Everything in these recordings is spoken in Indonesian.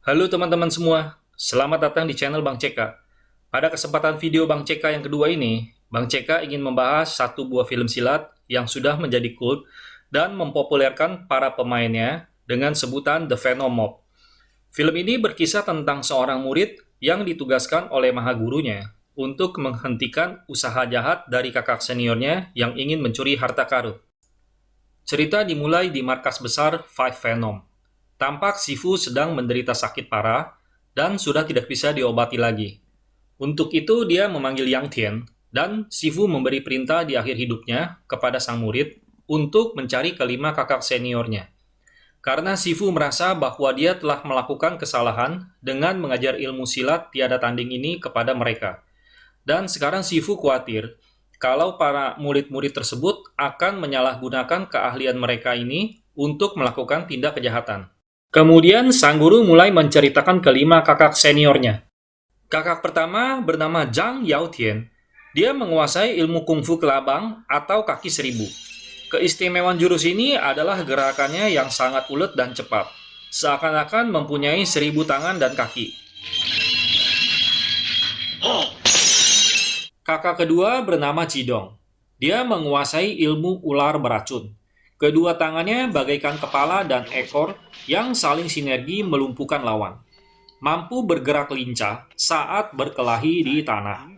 Halo teman-teman semua, selamat datang di channel Bang Ceka. Pada kesempatan video Bang Ceka yang kedua ini, Bang Ceka ingin membahas satu buah film silat yang sudah menjadi kult dan mempopulerkan para pemainnya dengan sebutan The Venom Mob. Film ini berkisah tentang seorang murid yang ditugaskan oleh maha gurunya untuk menghentikan usaha jahat dari kakak seniornya yang ingin mencuri harta karun. Cerita dimulai di markas besar Five Venom. Tampak Sifu sedang menderita sakit parah dan sudah tidak bisa diobati lagi. Untuk itu dia memanggil Yang Tian dan Sifu memberi perintah di akhir hidupnya kepada sang murid untuk mencari kelima kakak seniornya. Karena Sifu merasa bahwa dia telah melakukan kesalahan dengan mengajar ilmu silat tiada tanding ini kepada mereka. Dan sekarang Sifu khawatir kalau para murid-murid tersebut akan menyalahgunakan keahlian mereka ini untuk melakukan tindak kejahatan. Kemudian sang guru mulai menceritakan kelima kakak seniornya. Kakak pertama bernama Zhang Yaotian. Dia menguasai ilmu kungfu kelabang atau kaki seribu. Keistimewaan jurus ini adalah gerakannya yang sangat ulet dan cepat, seakan-akan mempunyai 1000 tangan dan kaki. Kakak kedua bernama Cidong. Dia menguasai ilmu ular beracun. Kedua tangannya bagaikan kepala dan ekor yang saling sinergi melumpuhkan lawan. Mampu bergerak lincah saat berkelahi di tanah.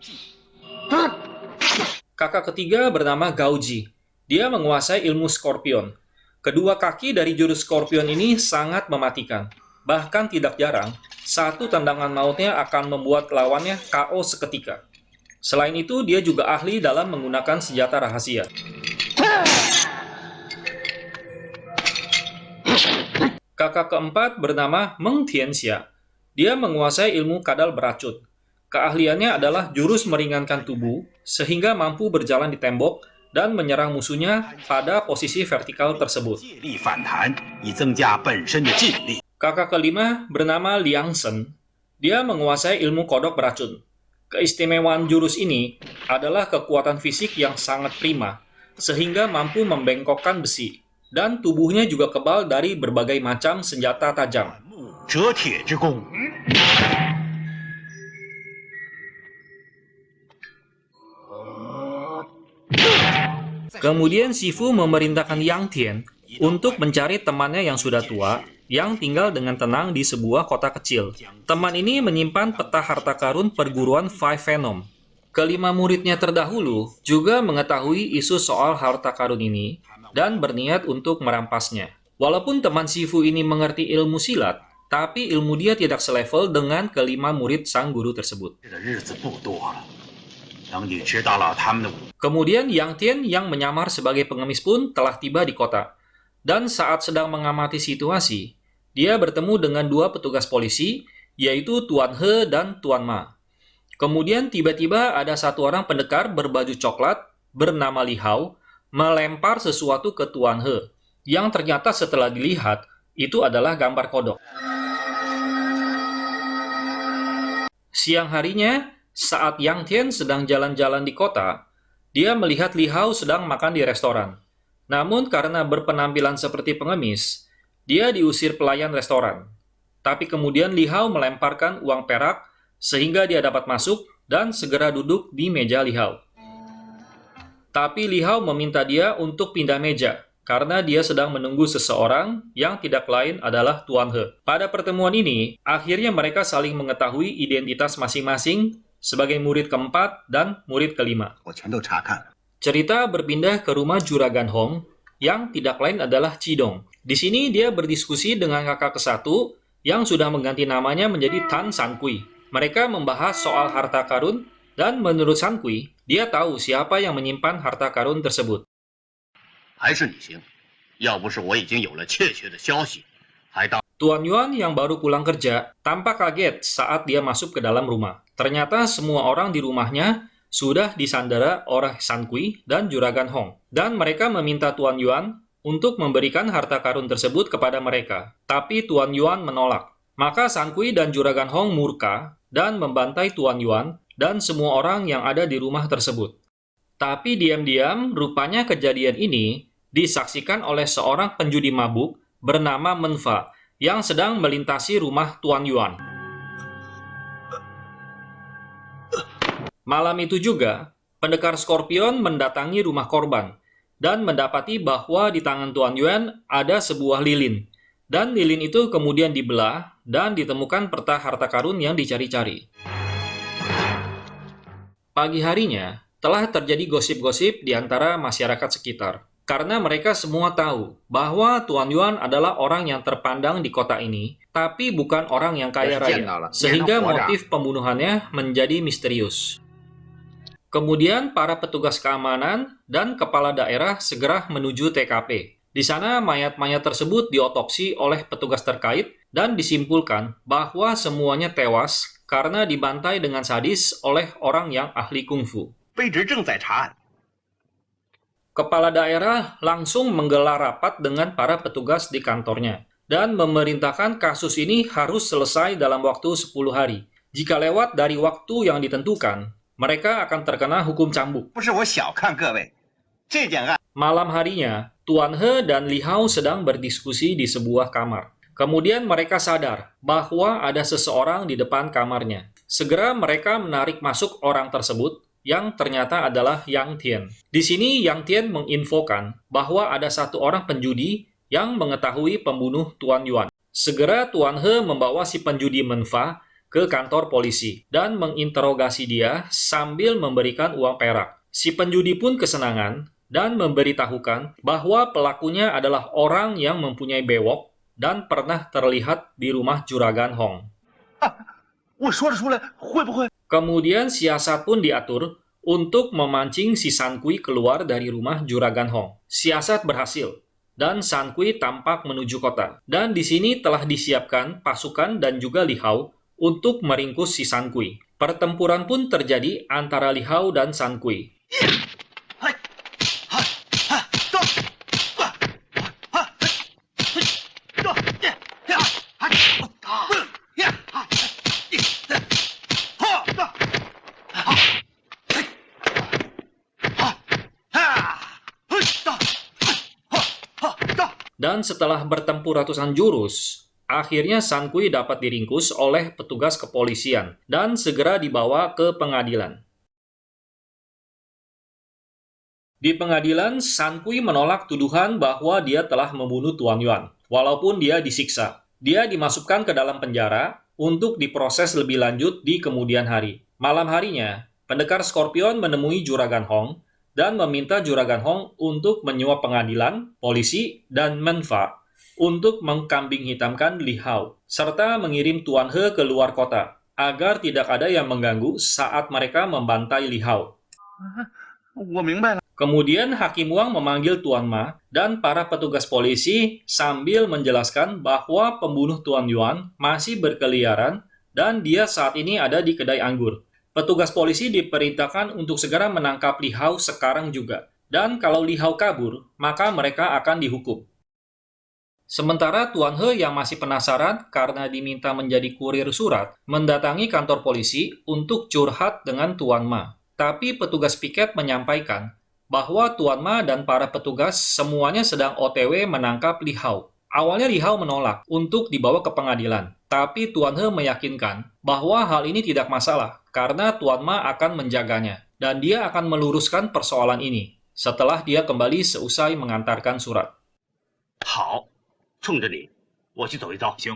Kakak ketiga bernama Gaoji. Dia menguasai ilmu skorpion. Kedua kaki dari jurus skorpion ini sangat mematikan. Bahkan tidak jarang, satu tendangan mautnya akan membuat lawannya KO seketika. Selain itu, dia juga ahli dalam menggunakan senjata rahasia. Kakak keempat bernama Meng Tianxia. Dia menguasai ilmu kadal beracun. Keahliannya adalah jurus meringankan tubuh, sehingga mampu berjalan di tembok dan menyerang musuhnya pada posisi vertikal tersebut. Kakak kelima bernama Liang Shen. Dia menguasai ilmu kodok beracun. Keistimewaan jurus ini adalah kekuatan fisik yang sangat prima, sehingga mampu membengkokkan besi. Dan tubuhnya juga kebal dari berbagai macam senjata tajam. Kemudian Sifu memerintahkan Yang Tian untuk mencari temannya yang sudah tua, yang tinggal dengan tenang di sebuah kota kecil. Teman ini menyimpan peta harta karun perguruan Five Venom. Kelima muridnya terdahulu juga mengetahui isu soal harta karun ini, dan berniat untuk merampasnya. Walaupun teman Sifu ini mengerti ilmu silat, tapi ilmu dia tidak selevel dengan kelima murid sang guru tersebut. Kemudian Yang Tian yang menyamar sebagai pengemis pun telah tiba di kota. Dan saat sedang mengamati situasi, dia bertemu dengan dua petugas polisi, yaitu Tuan He dan Tuan Ma. Kemudian tiba-tiba ada satu orang pendekar berbaju coklat bernama Li Hao melempar sesuatu ke Tuan He, yang ternyata setelah dilihat, itu adalah gambar kodok. Siang harinya, saat Yang Tian sedang jalan-jalan di kota, dia melihat Li Hao sedang makan di restoran. Namun karena berpenampilan seperti pengemis, dia diusir pelayan restoran. Tapi kemudian Li Hao melemparkan uang perak, sehingga dia dapat masuk dan segera duduk di meja Li Hao. Tapi Li Hao meminta dia untuk pindah meja, karena dia sedang menunggu seseorang yang tidak lain adalah Tuan He. Pada pertemuan ini, akhirnya mereka saling mengetahui identitas masing-masing sebagai murid keempat dan murid kelima. Cerita berpindah ke rumah Juragan Hong, yang tidak lain adalah Cidong. Di sini dia berdiskusi dengan kakak kesatu yang sudah mengganti namanya menjadi Tan Sankui. Mereka membahas soal harta karun, dan menurut Sankui, dia tahu siapa yang menyimpan harta karun tersebut. Tuan Yuan yang baru pulang kerja tampak kaget saat dia masuk ke dalam rumah. Ternyata semua orang di rumahnya sudah disandera oleh Sankui dan Juragan Hong. Dan mereka meminta Tuan Yuan untuk memberikan harta karun tersebut kepada mereka. Tapi Tuan Yuan menolak. Maka Sankui dan Juragan Hong murka dan membantai Tuan Yuan dan semua orang yang ada di rumah tersebut. Tapi diam-diam, rupanya kejadian ini disaksikan oleh seorang penjudi mabuk bernama Menfa yang sedang melintasi rumah Tuan Yuan. Malam itu juga, pendekar Scorpion mendatangi rumah korban dan mendapati bahwa di tangan Tuan Yuan ada sebuah lilin. Dan lilin itu kemudian dibelah dan ditemukan peta harta karun yang dicari-cari. Pagi harinya, telah terjadi gosip-gosip di antara masyarakat sekitar. Karena mereka semua tahu bahwa Tuan Yuan adalah orang yang terpandang di kota ini, tapi bukan orang yang kaya raya, sehingga motif pembunuhannya menjadi misterius. Kemudian para petugas keamanan dan kepala daerah segera menuju TKP. Di sana mayat-mayat tersebut diotopsi oleh petugas terkait dan disimpulkan bahwa semuanya tewas karena dibantai dengan sadis oleh orang yang ahli kungfu. Kepala daerah langsung menggelar rapat dengan para petugas di kantornya dan memerintahkan kasus ini harus selesai dalam waktu 10 hari. Jika lewat dari waktu yang ditentukan, mereka akan terkena hukum cambuk. Malam harinya, Tuan He dan Li Hao sedang berdiskusi di sebuah kamar. Kemudian mereka sadar bahwa ada seseorang di depan kamarnya. Segera mereka menarik masuk orang tersebut yang ternyata adalah Yang Tian. Di sini Yang Tian menginfokan bahwa ada satu orang penjudi yang mengetahui pembunuh Tuan Yuan. Segera Tuan He membawa si penjudi Menfa ke kantor polisi dan menginterogasi dia sambil memberikan uang perak. Si penjudi pun kesenangan dan memberitahukan bahwa pelakunya adalah orang yang mempunyai bewok dan pernah terlihat di rumah Juragan Hong. Kemudian siasat pun diatur untuk memancing si San Kui keluar dari rumah Juragan Hong. Siasat berhasil, dan San Kui tampak menuju kota. Dan di sini telah disiapkan pasukan dan juga Li Hao untuk meringkus si San Kui. Pertempuran pun terjadi antara Li Hao dan San Kui. Dan setelah bertempur ratusan jurus, akhirnya San Kui dapat diringkus oleh petugas kepolisian dan segera dibawa ke pengadilan. Di pengadilan, San Kui menolak tuduhan bahwa dia telah membunuh Tuan Yuan, walaupun dia disiksa. Dia dimasukkan ke dalam penjara untuk diproses lebih lanjut di kemudian hari. Malam harinya, pendekar Scorpion menemui Juragan Hong dan meminta Juragan Hong untuk menyuap pengadilan, polisi, dan Menfa untuk mengkambing hitamkan Li Hao, serta mengirim Tuan He ke luar kota, agar tidak ada yang mengganggu saat mereka membantai Li Hao. Kemudian Hakim Wang memanggil Tuan Ma dan para petugas polisi sambil menjelaskan bahwa pembunuh Tuan Yuan masih berkeliaran dan dia saat ini ada di kedai anggur. Petugas polisi diperintahkan untuk segera menangkap Li Hao sekarang juga. Dan kalau Li Hao kabur, maka mereka akan dihukum. Sementara Tuan He yang masih penasaran karena diminta menjadi kurir surat, mendatangi kantor polisi untuk curhat dengan Tuan Ma. Tapi petugas piket menyampaikan bahwa Tuan Ma dan para petugas semuanya sedang OTW menangkap Li Hao. Awalnya Li Hao menolak untuk dibawa ke pengadilan, tapi Tuan He meyakinkan bahwa hal ini tidak masalah karena Tuan Ma akan menjaganya dan dia akan meluruskan persoalan ini setelah dia kembali seusai mengantarkan surat.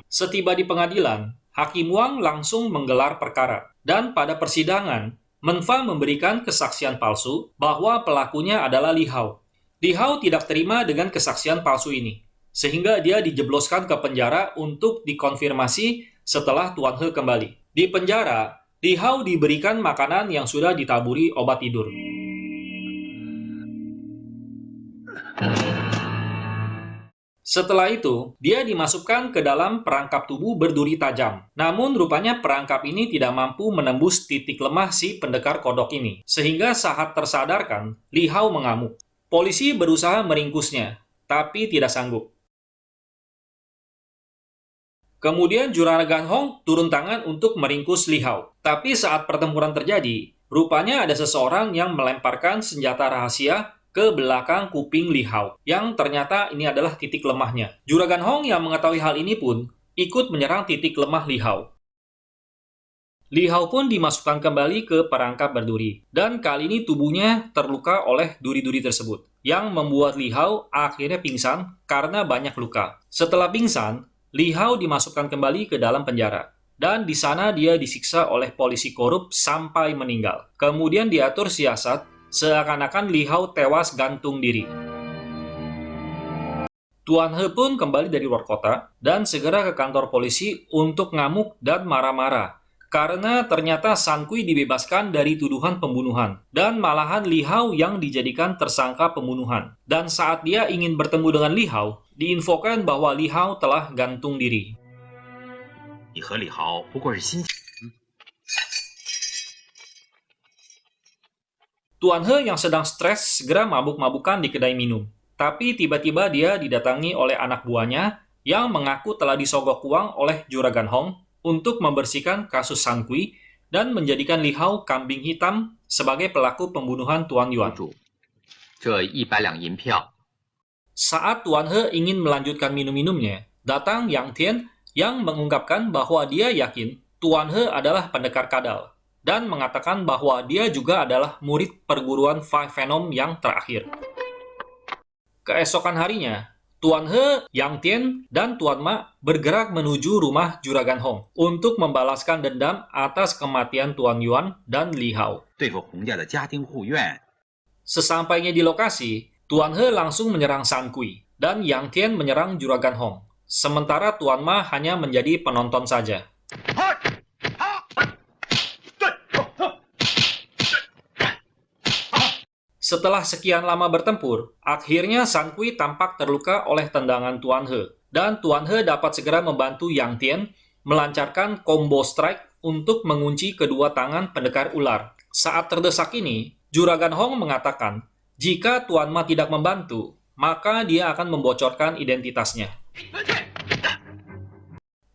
Setiba di pengadilan, Hakim Wang langsung menggelar perkara dan pada persidangan, Menfa memberikan kesaksian palsu bahwa pelakunya adalah Li Hao. Li Hao tidak terima dengan kesaksian palsu ini, sehingga dia dijebloskan ke penjara untuk dikonfirmasi setelah Tuan He kembali. Di penjara, Li Hao diberikan makanan yang sudah ditaburi obat tidur. Setelah itu, dia dimasukkan ke dalam perangkap tubuh berduri tajam. Namun rupanya perangkap ini tidak mampu menembus titik lemah si pendekar kodok ini. Sehingga saat tersadarkan, Li Hao mengamuk. Polisi berusaha meringkusnya, tapi tidak sanggup. Kemudian Juragan Hong turun tangan untuk meringkus Li Hao. Tapi saat pertempuran terjadi, rupanya ada seseorang yang melemparkan senjata rahasia ke belakang kuping Li Hao, yang ternyata ini adalah titik lemahnya. Juragan Hong yang mengetahui hal ini pun ikut menyerang titik lemah Li Hao. Li Hao pun dimasukkan kembali ke perangkap berduri, dan kali ini tubuhnya terluka oleh duri-duri tersebut, yang membuat Li Hao akhirnya pingsan karena banyak luka. Setelah pingsan, Li Hao dimasukkan kembali ke dalam penjara, dan di sana dia disiksa oleh polisi korup sampai meninggal. Kemudian diatur siasat, seakan-akan Li Hao tewas gantung diri. Tuan He pun kembali dari luar kota, dan segera ke kantor polisi untuk ngamuk dan marah-marah, karena ternyata San Kui dibebaskan dari tuduhan pembunuhan, dan malahan Li Hao yang dijadikan tersangka pembunuhan. Dan saat dia ingin bertemu dengan Li Hao, diinfokan bahwa Li Hao telah gantung diri. Tuan He yang sedang stres segera mabuk-mabukan di kedai minum. Tapi tiba-tiba dia didatangi oleh anak buahnya yang mengaku telah disogok uang oleh Juragan Hong untuk membersihkan kasus San Kui dan menjadikan Li Hao kambing hitam sebagai pelaku pembunuhan Tuan Yuan. Saat Tuan He ingin melanjutkan minum-minumnya, datang Yang Tian yang mengungkapkan bahwa dia yakin Tuan He adalah pendekar kadal dan mengatakan bahwa dia juga adalah murid perguruan Five Venom yang terakhir. Keesokan harinya, Tuan He, Yang Tian, dan Tuan Ma bergerak menuju rumah Juragan Hong untuk membalaskan dendam atas kematian Tuan Yuan dan Li Hao. Sesampainya di lokasi, Tuan He langsung menyerang San Kui, dan Yang Tian menyerang Juragan Hong. Sementara Tuan Ma hanya menjadi penonton saja. Setelah sekian lama bertempur, akhirnya San Kui tampak terluka oleh tendangan Tuan He, dan Tuan He dapat segera membantu Yang Tian melancarkan combo strike untuk mengunci kedua tangan pendekar ular. Saat terdesak ini, Juragan Hong mengatakan, jika Tuan Ma tidak membantu, maka dia akan membocorkan identitasnya.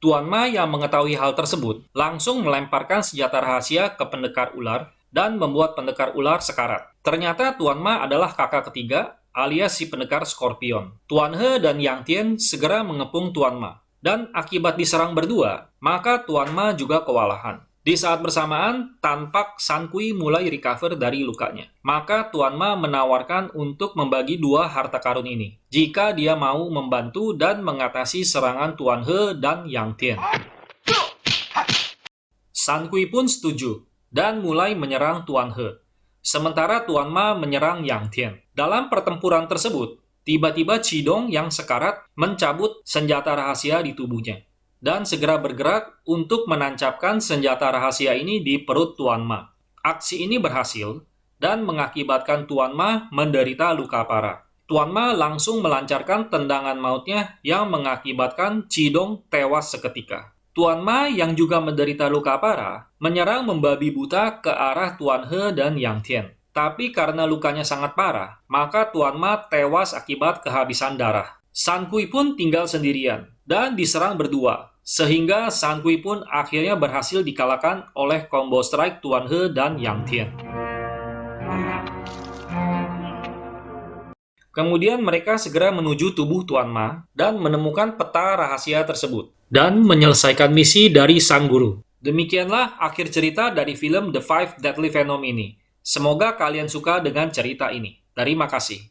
Tuan Ma yang mengetahui hal tersebut langsung melemparkan senjata rahasia ke pendekar ular dan membuat pendekar ular sekarat. Ternyata Tuan Ma adalah kakak ketiga alias si pendekar Scorpion. Tuan He dan Yang Tian segera mengepung Tuan Ma. Dan akibat diserang berdua, maka Tuan Ma juga kewalahan. Di saat bersamaan, tampak San Kui mulai recover dari lukanya. Maka Tuan Ma menawarkan untuk membagi dua harta karun ini, jika dia mau membantu dan mengatasi serangan Tuan He dan Yang Tian. San Kui pun setuju dan mulai menyerang Tuan He. Sementara Tuan Ma menyerang Yang Tian. Dalam pertempuran tersebut, tiba-tiba Cidong yang sekarat mencabut senjata rahasia di tubuhnya dan segera bergerak untuk menancapkan senjata rahasia ini di perut Tuan Ma. Aksi ini berhasil dan mengakibatkan Tuan Ma menderita luka parah. Tuan Ma langsung melancarkan tendangan mautnya yang mengakibatkan Cidong tewas seketika. Tuan Ma yang juga menderita luka parah menyerang membabi buta ke arah Tuan He dan Yang Tian. Tapi karena lukanya sangat parah, maka Tuan Ma tewas akibat kehabisan darah. San Kui pun tinggal sendirian dan diserang berdua, sehingga San Kui pun akhirnya berhasil dikalahkan oleh combo strike Tuan He dan Yang Tian. Kemudian mereka segera menuju tubuh Tuan Ma dan menemukan peta rahasia tersebut dan menyelesaikan misi dari sang guru. Demikianlah akhir cerita dari film The Five Deadly Venom ini. Semoga kalian suka dengan cerita ini. Terima kasih.